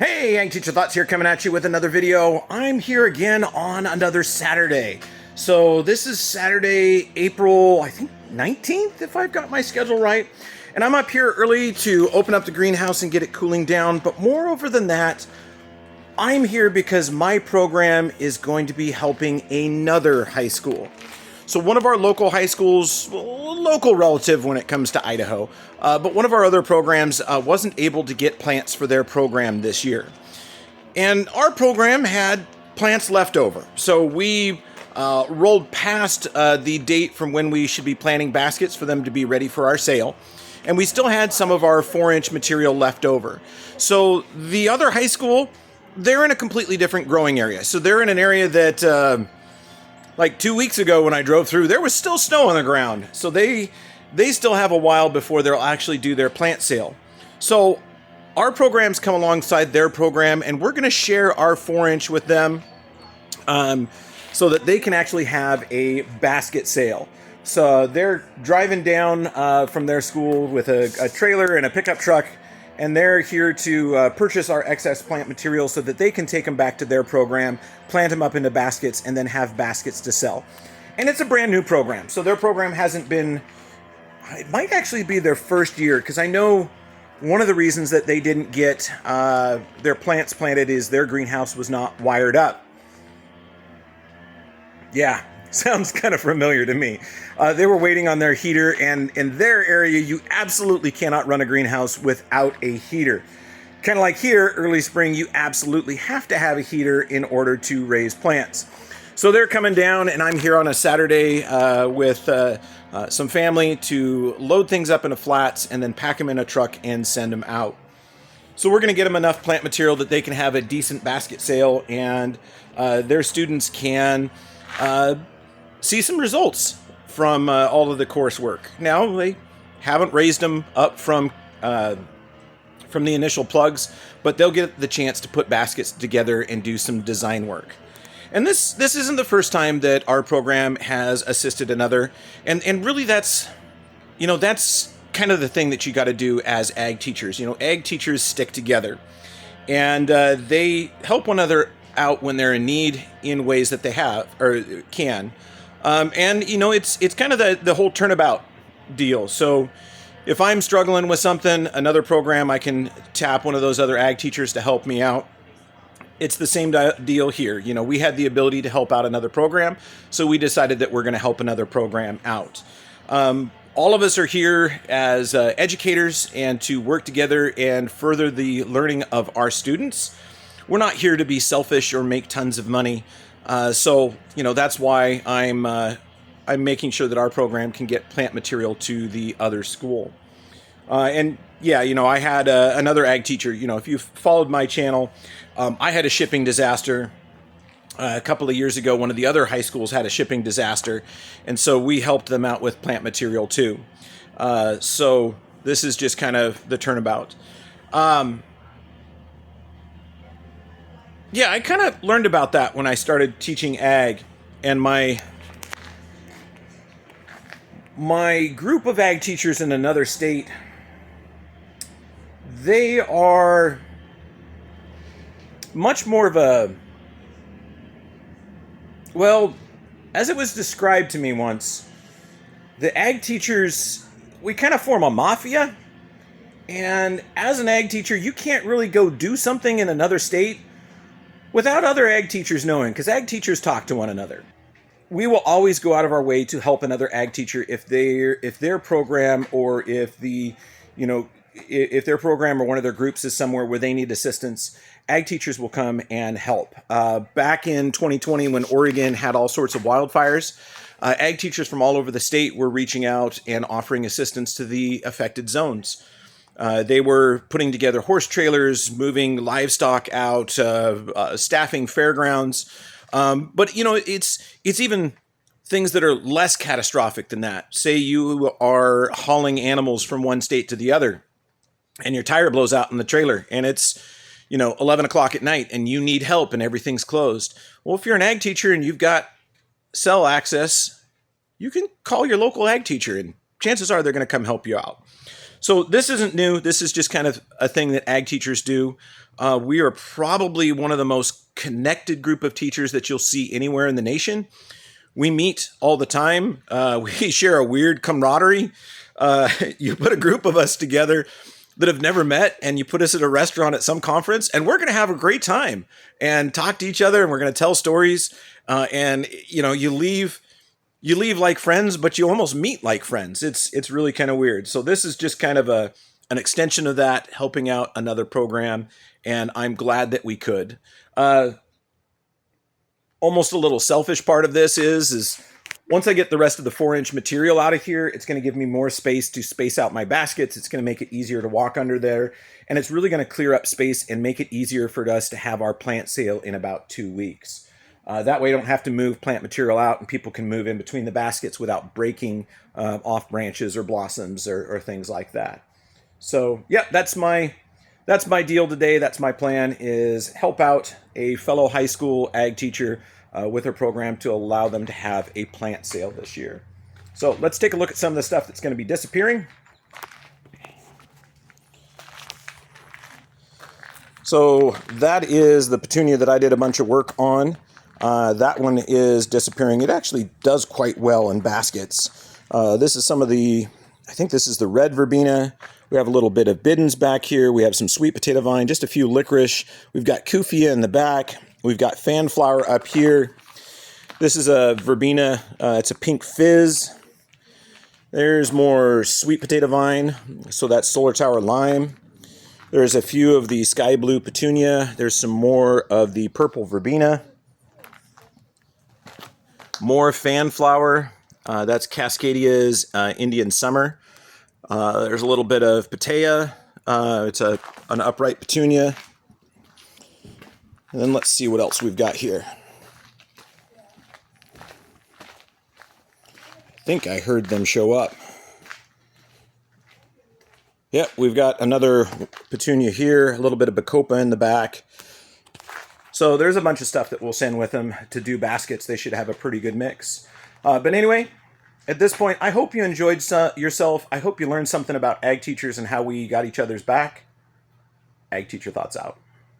Hey, Ag Teacher Thoughts here, coming at you with another video. I'm here again on another Saturday. So this is Saturday, April, I think 19th, if I've got my schedule right. And I'm up here early to open up the greenhouse and get it cooling down. But moreover than that, I'm here because my program is going to be helping another high school. So one of our local high schools, local relative when it comes to Idaho, but one of our other programs wasn't able to get plants for their program this year. And our program had plants left over. So we rolled past the date from when we should be planting baskets for them to be ready for our sale. And we still had some of our 4-inch material left over. So the other high school, they're in a completely different growing area. So they're in an area that... like 2 weeks ago when I drove through, there was still snow on the ground. So they still have a while before they'll actually do their plant sale. So our programs come alongside their program, and we're going to share our 4-inch with them so that they can actually have a basket sale. So they're driving down from their school with a trailer and a pickup truck, and they're here to purchase our excess plant material so that they can take them back to their program, plant them up into baskets, and then have baskets to sell. And it's a brand new program. So their program hasn't been, it might actually be their first year, because I know one of the reasons that they didn't get their plants planted is their greenhouse was not wired up. Yeah. Sounds kind of familiar to me. They were waiting on their heater, and in their area, you absolutely cannot run a greenhouse without a heater. Kind of like here, early spring, you absolutely have to have a heater in order to raise plants. So they're coming down, and I'm here on a Saturday with some family to load things up into flats and then pack them in a truck and send them out. So we're going to get them enough plant material that they can have a decent basket sale, and their students can see some results from all of the coursework. Now, they haven't raised them up from the initial plugs, but they'll get the chance to put baskets together and do some design work. And this isn't the first time that our program has assisted another, and really that's kind of the thing that you got to do as ag teachers. Ag teachers stick together, and they help one another out when they're in need in ways that they have or can. And it's kind of the whole turnabout deal. So if I'm struggling with something, another program, I can tap one of those other ag teachers to help me out. It's the same deal here. We had the ability to help out another program, so we decided that we're going to help another program out. All of us are here as educators and to work together and further the learning of our students. We're not here to be selfish or make tons of money. So that's why I'm making sure that our program can get plant material to the other school. And yeah, I had another ag teacher. If you've followed my channel, I had a shipping disaster a couple of years ago. One of the other high schools had a shipping disaster, and so we helped them out with plant material too. So this is just kind of the turnabout. Yeah, I kind of learned about that when I started teaching ag, and my group of ag teachers in another state, they are much more of a, well, as it was described to me once, the ag teachers, we kind of form a mafia, and as an ag teacher, you can't really go do something in another state without other ag teachers knowing, because ag teachers talk to one another. We will always go out of our way to help another ag teacher if their program or if their program or one of their groups is somewhere where they need assistance. Ag teachers will come and help. Back in 2020, when Oregon had all sorts of wildfires, ag teachers from all over the state were reaching out and offering assistance to the affected zones. They were putting together horse trailers, moving livestock out, staffing fairgrounds. But it's even things that are less catastrophic than that. Say you are hauling animals from one state to the other, and your tire blows out in the trailer, and it's 11 o'clock at night, and you need help, and everything's closed. Well, if you're an ag teacher and you've got cell access, you can call your local ag teacher, and chances are they're going to come help you out. So this isn't new. This is just kind of a thing that ag teachers do. We are probably one of the most connected group of teachers that you'll see anywhere in the nation. We meet all the time. We share a weird camaraderie. You put a group of us together that have never met and you put us at a restaurant at some conference and we're going to have a great time and talk to each other and we're going to tell stories. And you leave like friends, but you almost meet like friends. It's really kind of weird. So this is just kind of an extension of that, helping out another program. And I'm glad that we could. Almost a little selfish part of this is once I get the rest of the 4-inch material out of here, it's going to give me more space to space out my baskets. It's going to make it easier to walk under there. And it's really going to clear up space and make it easier for us to have our plant sale in about 2 weeks. That way I don't have to move plant material out and people can move in between the baskets without breaking off branches or blossoms or things like that. So yeah, that's my deal today. That's my plan, is help out a fellow high school ag teacher with her program to allow them to have a plant sale this year. So let's take a look at some of the stuff that's going to be disappearing. So that is the petunia that I did a bunch of work on. That one is disappearing. It actually does quite well in baskets. This is some of the, I think this is the red verbena. We have a little bit of Biddens back here. We have some sweet potato vine, just a few licorice. We've got Kufia in the back. We've got fanflower up here. This is a verbena. It's a pink fizz. There's more sweet potato vine. So that's Solar Tower lime. There's a few of the sky blue petunia. There's some more of the purple verbena. More fanflower. That's Cascadia's Indian Summer. There's a little bit of Patea. It's an upright petunia. And then let's see what else we've got here. I think I heard them show up. Yep, we've got another petunia here, a little bit of Bacopa in the back. So there's a bunch of stuff that we'll send with them to do baskets. They should have a pretty good mix. But anyway, at this point, I hope you enjoyed yourself. I hope you learned something about ag teachers and how we got each other's back. Ag Teacher Thoughts out.